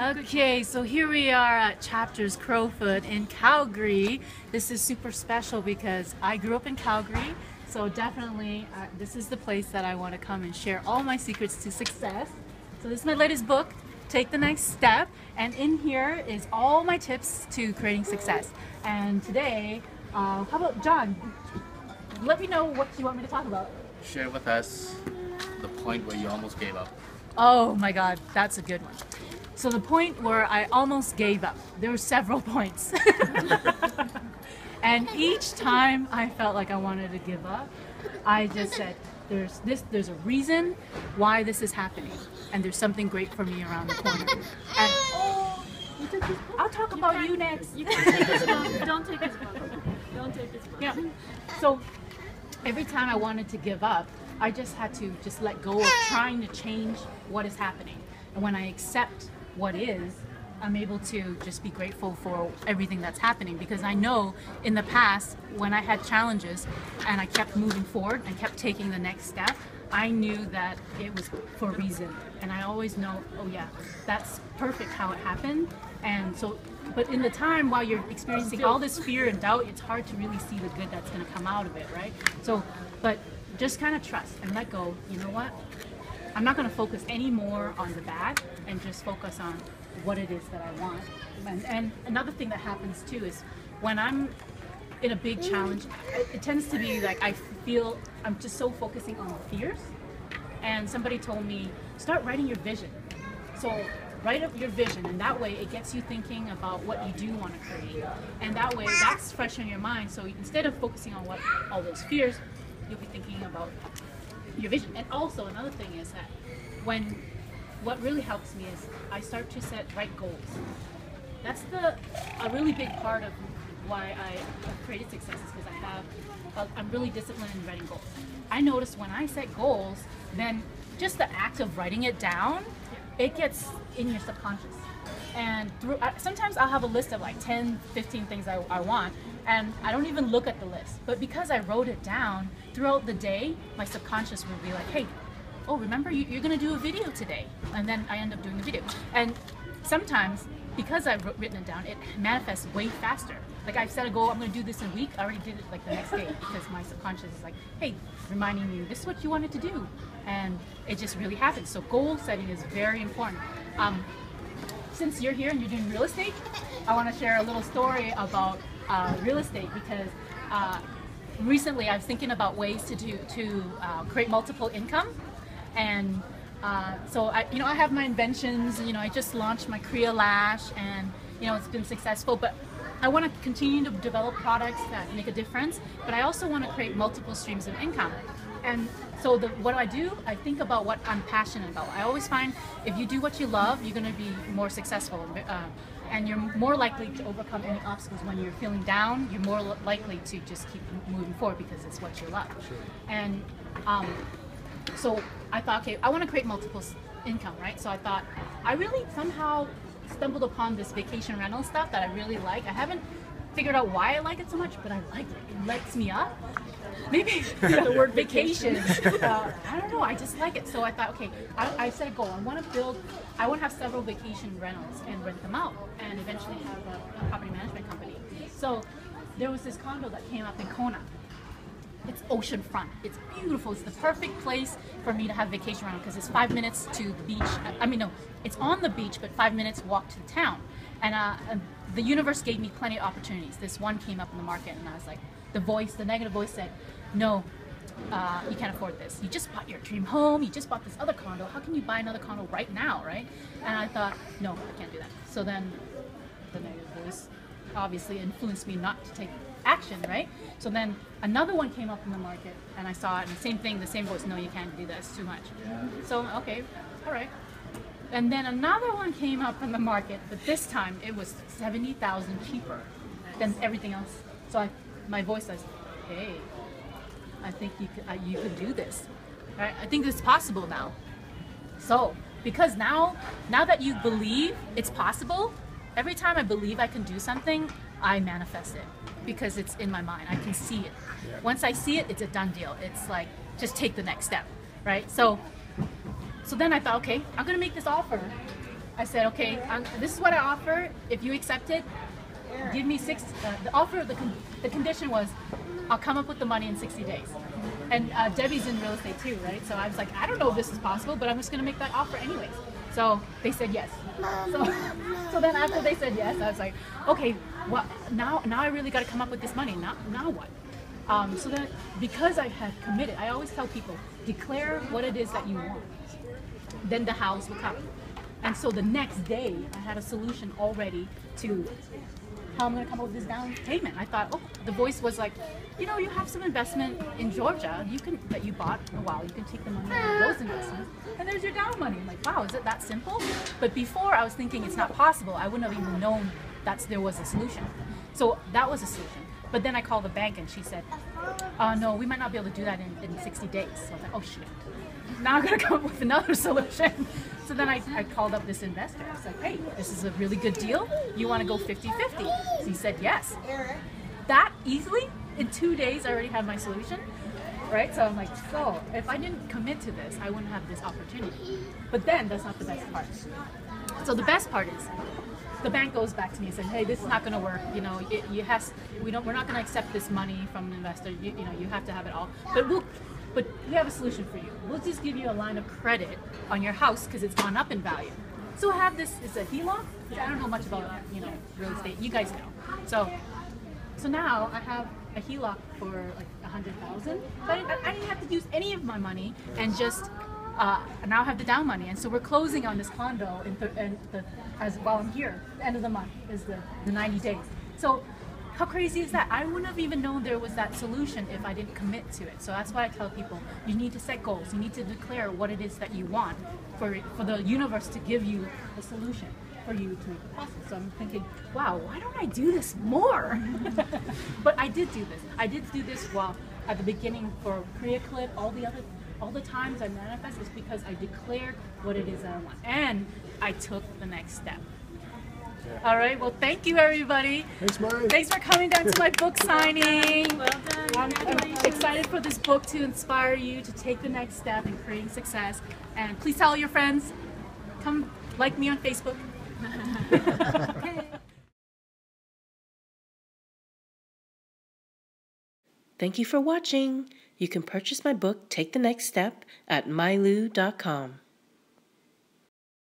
Okay, so here we are at Chapters Crowfoot in Calgary. This is super special because I grew up in Calgary, so definitely this is the place that I want to come and share all my secrets to success. So this is my latest book, Take the Next Step, and in here is all my tips to creating success. And today, how about John? Let me know what you want me to talk about. Share with us the point where you almost gave up. Oh my God, that's a good one. So the point where I almost gave up, there were several points. And each time I felt like I wanted to give up, I just said, there's a reason why this is happening. And there's something great for me around the corner. And I'll talk about you next. You can't take his book. Don't take his book. Don't take his book. Yeah. So every time I wanted to give up, I just had to just let go of trying to change what is happening. And when I accept what is, I'm able to just be grateful for everything that's happening, because I know in the past when I had challenges and I kept moving forward and kept taking the next step, I knew that it was for a reason. And I always know, oh yeah, that's perfect how it happened. And so, but in the time while you're experiencing all this fear and doubt, it's hard to really see the good that's going to come out of it, right? So, but just kind of trust and let go. You know what? I'm not going to focus any more on the bad and just focus on what it is that I want. And another thing that happens too is when I'm in a big challenge, it tends to be like I feel I'm just so focusing on the fears. And somebody told me, start writing your vision. So write up your vision, and that way it gets you thinking about what you do want to create. And that way that's fresh in your mind. So instead of focusing on what all those fears, you'll be thinking about your vision. And also another thing is that what really helps me is I start to set right goals. That's a really big part of why I have created success, is because I'm really disciplined in writing goals. I notice when I set goals, then just the act of writing it down, it gets in your subconscious. And sometimes I'll have a list of like 10, 15 things I want, and I don't even look at the list. But because I wrote it down, throughout the day, my subconscious will be like, hey, oh, remember you're going to do a video today. And then I end up doing the video. And sometimes, because I've written it down, it manifests way faster. Like I've set a goal, I'm going to do this in a week, I already did it like the next day, because my subconscious is like, hey, reminding you, this is what you wanted to do. And it just really happens. So goal setting is very important. Since you're here and you're doing real estate, I want to share a little story about real estate, because recently I was thinking about ways to create multiple income. And so I have my inventions. I just launched my Kriya Lash, and it's been successful. But I want to continue to develop products that make a difference. But I also want to create multiple streams of income. And so what do? I think about what I'm passionate about. I always find if you do what you love, you're going to be more successful. And you're more likely to overcome any obstacles. When you're feeling down, you're more likely to just keep moving forward because it's what you love. Sure. And so I thought, okay, I want to create multiple income, right? So I thought, I really somehow stumbled upon this vacation rental stuff that I really like. I haven't figured out why I like it so much, but I like it. It lights me up. Maybe the word vacation. I don't know, I just like it. So I thought, okay, I set a goal. I want to have several vacation rentals and rent them out, and eventually have a property management company. So there was this condo that came up in Kona. It's oceanfront. It's beautiful. It's the perfect place for me to have vacation rental, because it's 5 minutes to the beach. I mean, no, it's on the beach, but 5 minutes walk to the town. And the universe gave me plenty of opportunities. This one came up in the market, and I was like, the negative voice said, no, you can't afford this. You just bought your dream home. You just bought this other condo. How can you buy another condo right now, right? And I thought, no, I can't do that. So then the negative voice obviously influenced me not to take action, right? So then another one came up in the market, and I saw it, and same thing, the same voice, no, you can't do that, it's too much. So, okay, all right. And then another one came up in the market, but this time it was $70,000 cheaper than everything else. So my voice says, hey, I think you could do this. Right? I think it's possible now. So, because now that you believe it's possible, every time I believe I can do something, I manifest it, because it's in my mind. I can see it. Once I see it, it's a done deal. It's like, just take the next step, right? So then I thought, okay, I'm gonna make this offer I said, okay, this is what I offer. If you accept it, give me the offer. The condition was, I'll come up with the money in 60 days. And Debbie's in real estate too, right? So I was like, I don't know if this is possible, but I'm just gonna make that offer anyways. So they said yes. So then after they said yes, I was like, okay, well now I really got to come up with this money. Now what? So then because I had committed, I always tell people, declare what it is that you want. Then the house will come. And so the next day, I had a solution already to how I'm going to come up with this down payment. I thought, oh, the voice was like, you know, you have some investment in Georgia that you bought a while. You can take the money out of those investments, and there's your down money. I'm like, wow, is it that simple? But before, I was thinking it's not possible. I wouldn't have even known there was a solution. So that was a solution. But then I called the bank, and she said, no, we might not be able to do that in 60 days. So I was like, oh, shit. Now I'm going to come up with another solution. So then I called up this investor. I was like, hey, this is a really good deal. You want to go 50-50? So he said yes. That easily, in 2 days, I already had my solution. Right? So I'm like, so if I didn't commit to this, I wouldn't have this opportunity. But then that's not the best part. So the best part is the bank goes back to me and says, hey, this is not going to work. You know, we're not going to accept this money from an investor. You know, you have to have it all. But we have a solution for you. We'll just give you a line of credit on your house because it's gone up in value. So I have this, it's a HELOC. I don't know much about, you know, real estate. You guys know. So now I have a HELOC for like $100,000. But I didn't have to use any of my money and just now I have the down money. And so we're closing on this condo while I'm here. The end of the month is the 90 days. So how crazy is that? I wouldn't have even known there was that solution if I didn't commit to it. So that's why I tell people, you need to set goals. You need to declare what it is that you want for the universe to give you a solution for you to make it possible. So I'm thinking, wow, why don't I do this more? But I did do this. I did do this while at the beginning for Korea Clip, all the times I manifest is because I declared what it is that I want. And I took the next step. All right. Well, thank you, everybody. Thanks, Mike. Thanks for coming down to my book signing. Well done. I'm excited for this book to inspire you to take the next step in creating success. And please tell your friends. Come like me on Facebook. Thank you for watching. You can purchase my book, Take the Next Step, at mylu.com.